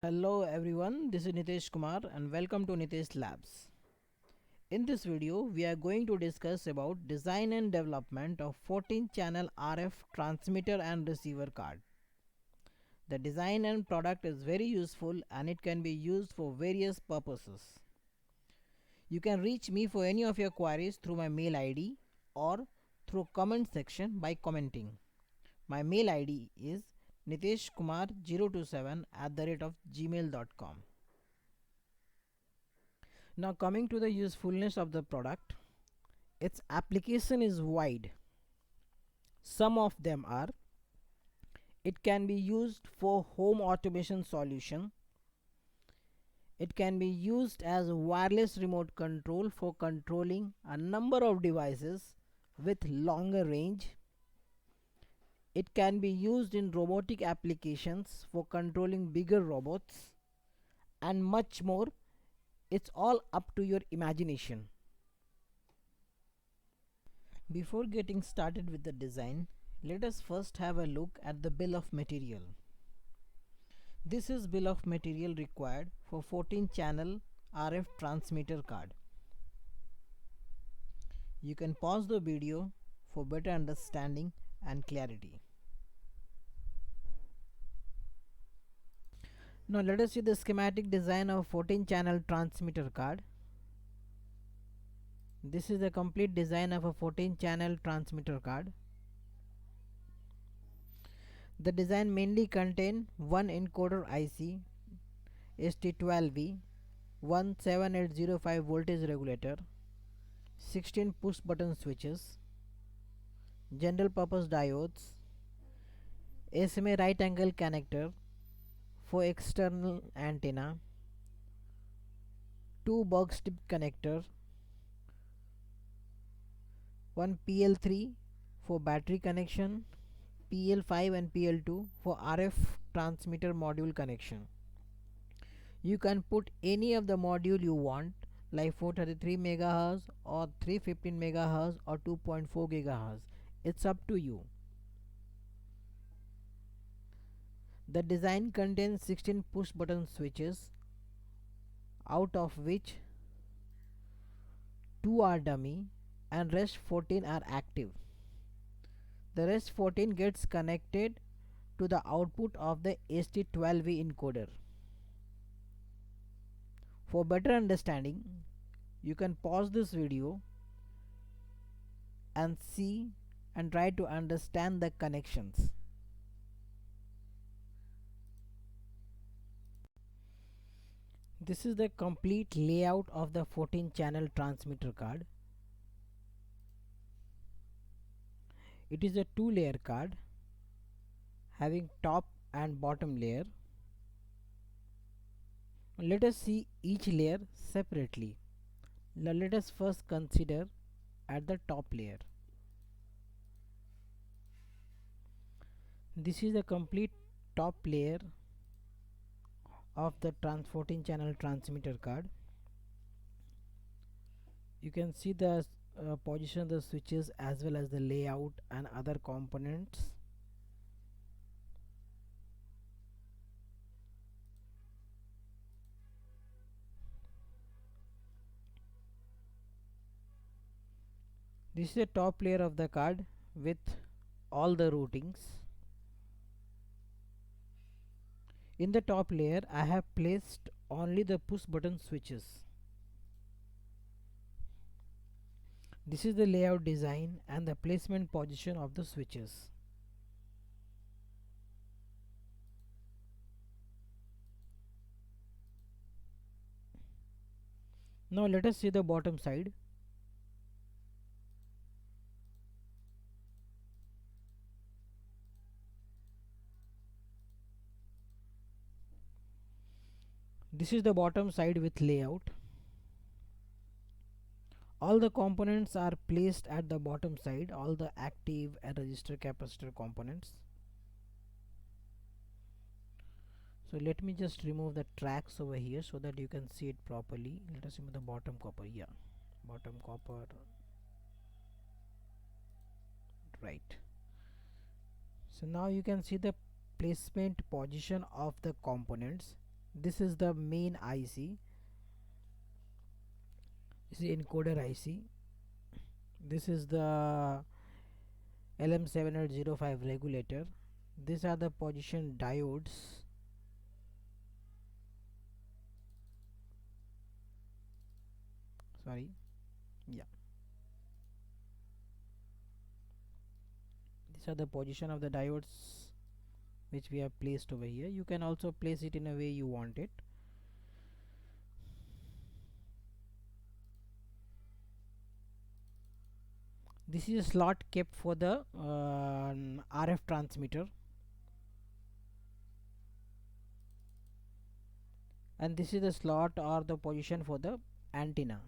Hello everyone, this is Nitesh Kumar and welcome to Nitesh Labs. In this video, we are going to discuss about design and development of 14 channel RF transmitter and receiver card. The design and product is very useful and it can be used for various purposes. You can reach me for any of your queries through my mail ID or through comment section by commenting. My mail ID is niteshkumar027@gmail.com. Now coming to the usefulness of the product, its application is wide. Some of them are: it can be used for home automation solution, it can be used as a wireless remote control for controlling a number of devices with longer range, it can be used in robotic applications for controlling bigger robots, and much more. It's all up to your imagination. Before getting started with the design, let us first have a look at the bill of material. This is bill of material required for 14 channel RF transmitter card. You can pause the video for better understanding and clarity. Now let us see the schematic design of 14 channel transmitter card. This is the complete design of a 14 channel transmitter card. The design mainly contain one encoder IC ST12V 17805 voltage regulator, 16 push button switches, general purpose diodes, SMA right angle connector for external antenna, 2 box tip connector, one PL3 for battery connection, PL5 and PL2 for RF transmitter module connection. You can put any of the module you want, like 433 MHz or 315 MHz or 2.4 GHz. It's up to you. The design contains 16 push button switches, out of which 2 are dummy and rest 14 are active. The rest 14 gets connected to the output of the ST12V encoder. For better understanding, you can pause this video and see and try to understand the connections. This is the complete layout of the 14 channel transmitter card. It is a 2-layer card having top and bottom layer. Let us see each layer separately. Now let us first consider at the top layer. This is the complete top layer of the 14 channel transmitter card. You can see the position of the switches as well as the layout and other components. This is the top layer of the card with all the routings. In the top layer I have placed only the push button switches. This is the layout design and the placement position of the switches. Now let us see the bottom side. This is the bottom side with layout. All the components are placed at the bottom side, all the active and resistor capacitor components. So let me just remove the tracks over here so that you can see it properly. Let us remove the bottom copper. Yeah, bottom copper, right. So now you can see the placement position of the components. This is the main IC. This is encoder IC. This is the LM705 regulator. These are the position diodes. Sorry, yeah, these are the position of the diodes which we have placed over here. You can also place it in a way you want it. This is a slot kept for the RF transmitter, and this is the slot or the position for the antenna.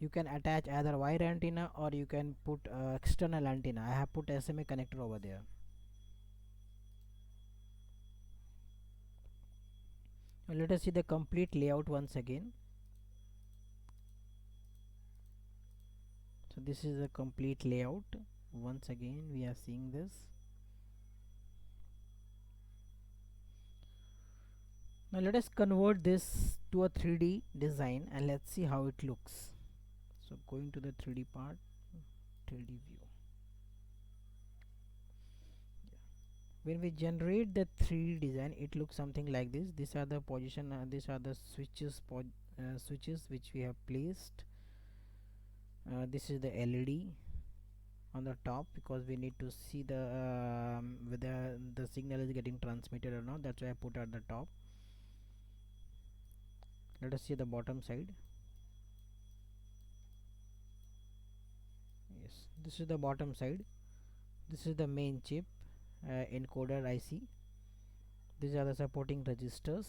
You can attach either wire antenna or you can put external antenna. I have put SMA connector over there. Now let us see the complete layout once again. So this is a complete layout. Once again we are seeing this. Now let us convert this to a 3D design and let's see how it looks. So going to the 3D part, 3D view. When we generate the 3D design, it looks something like this. These are the position, these are the switches which we have placed. This is the LED on the top because we need to see the whether the signal is getting transmitted or not. That's why I put at the top. Let us see the bottom side. Yes, this is the bottom side. This is the main chip, encoder IC. These are the supporting registers.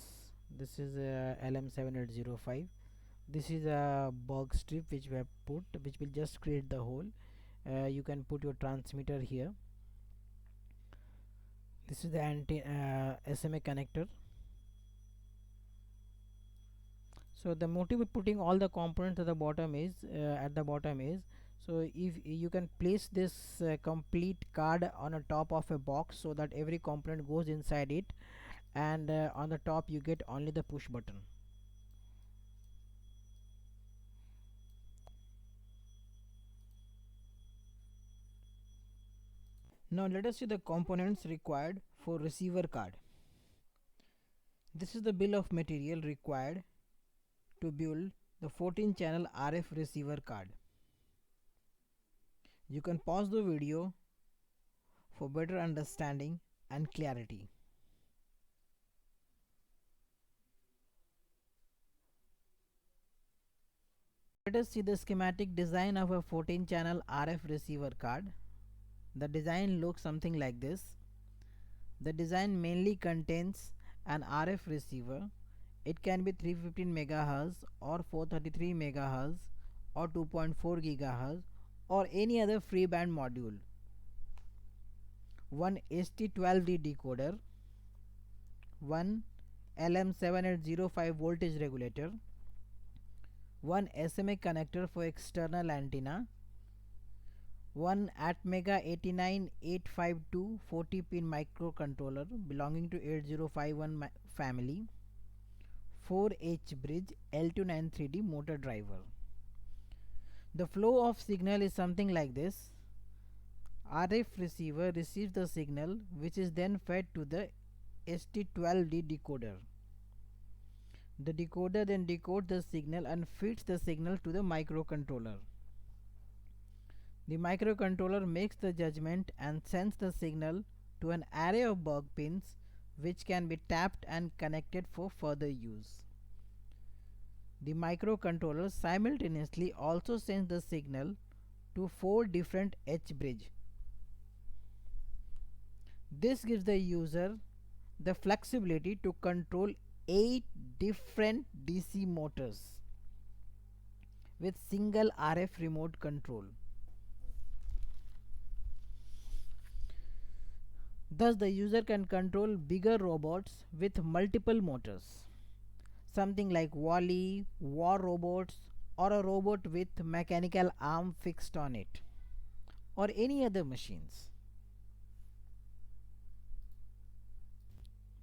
This is LM7805. This is a bug strip which we have put, which will just create the hole. You can put your transmitter here. This is the SMA connector. So the motive of putting all the components at the bottom is so if you can place this complete card on a top of a box so that every component goes inside it, and on the top you get only the push button. Now let us see the components required for receiver card. This is the bill of material required to build the 14 channel RF receiver card. You can pause the video for better understanding and clarity. Let us see the schematic design of a 14 channel RF receiver card. The design looks something like this. The design mainly contains an RF receiver. It can be 315 MHz or 433 MHz or 2.4 GHz or any other free band module. One ST12D decoder, one LM7805 voltage regulator, one SMA connector for external antenna, one Atmega 89852 40 pin microcontroller belonging to 8051 family, 4H bridge L293D motor driver. The flow of signal is something like this. RF receiver receives the signal which is then fed to the ST12D decoder. The decoder then decodes the signal and feeds the signal to the microcontroller. The microcontroller makes the judgment and sends the signal to an array of bug pins which can be tapped and connected for further use. The microcontroller simultaneously also sends the signal to 4 different H bridge. This gives the user the flexibility to control 8 different DC motors with single RF remote control. Thus the user can control bigger robots with multiple motors, something like Wall-E, war robots, or a robot with mechanical arm fixed on it, or any other machines.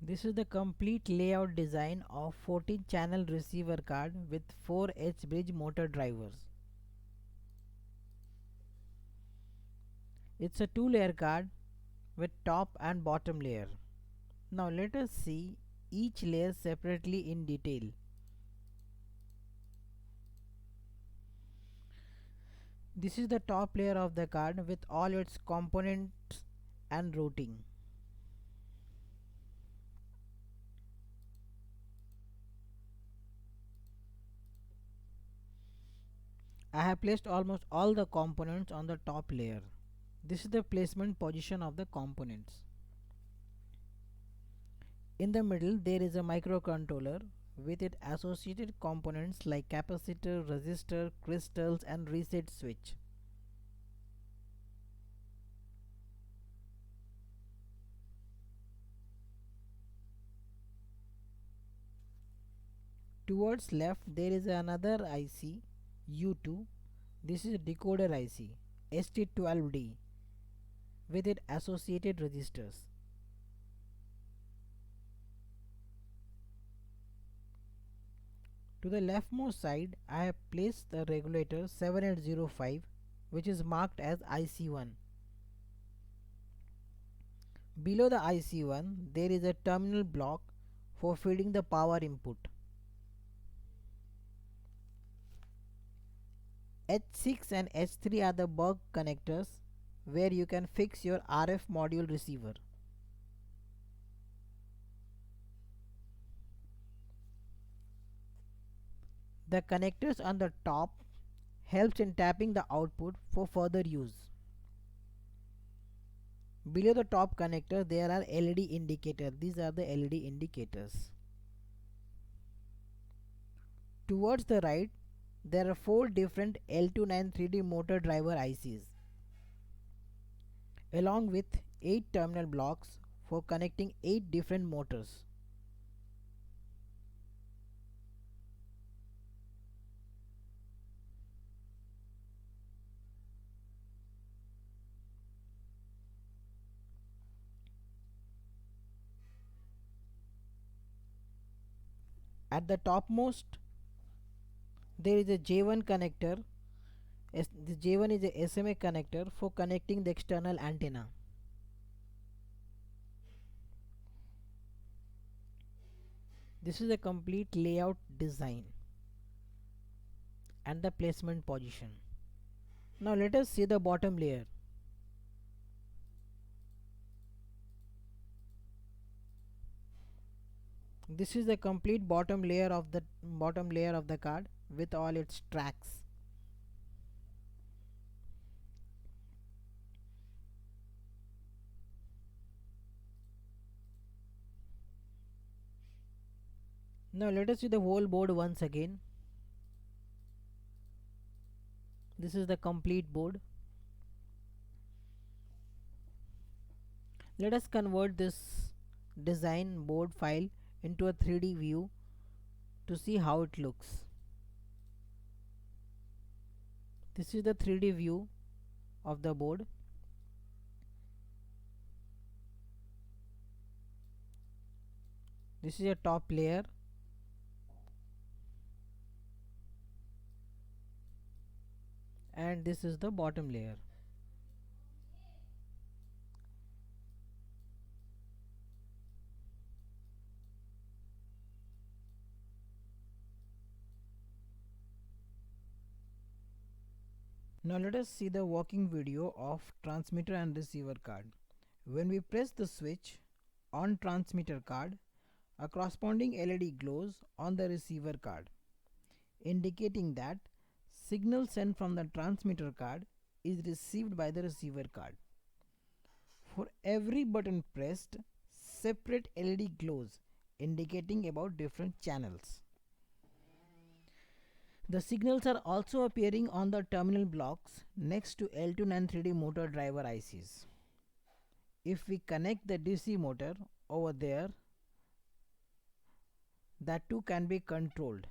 This is the complete layout design of 14 channel receiver card with 4 H-bridge motor drivers. It's a 2-layer card with top and bottom layer. Now let us see each layer separately in detail. This is the top layer of the card with all its components and routing. I have placed almost all the components on the top layer. This is the placement position of the components. In the middle there is a microcontroller with its associated components like capacitor, resistor, crystals and reset switch. Towards left there is another IC U2. This is a decoder IC ST12D with its associated registers. To the leftmost side I have placed the regulator 7805 which is marked as IC1. Below the IC1 there is a terminal block for feeding the power input. H6 and H3 are the buck connectors where you can fix your RF module receiver. The connectors on the top helps in tapping the output for further use. Below the top connector there are LED indicators. These are the LED indicators. Towards the right there are 4 different L293D motor driver ICs along with 8 terminal blocks for connecting 8 different motors. At the topmost there is a J1 connector. The J1 is a SMA connector for connecting the external antenna. This is a complete layout design and the placement position. Now let us see the bottom layer. This is the complete bottom layer of the card with all its tracks. Now let us see the whole board once again. This is the complete board. Let us convert this design board file into a 3D view to see how it looks. This is the 3D view of the board. This is a top layer. And this is the bottom layer. Now let us see the working video of transmitter and receiver card. When we press the switch on transmitter card, a corresponding LED glows on the receiver card, indicating that signal sent from the transmitter card is received by the receiver card. For every button pressed, separate LED glows indicating about different channels. The signals are also appearing on the terminal blocks next to L293D motor driver ICs. If we connect the DC motor over there, that too can be controlled.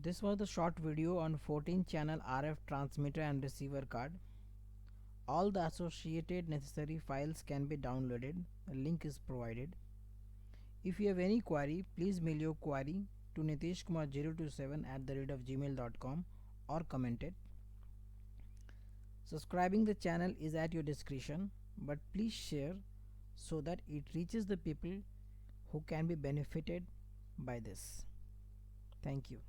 This was the short video on 14 channel RF transmitter and receiver card. All the associated necessary files can be downloaded. A link is provided. If you have any query, please mail your query to niteshkumar027@gmail.com or comment it. Subscribing the channel is at your discretion, but please share so that it reaches the people who can be benefited by this. Thank you.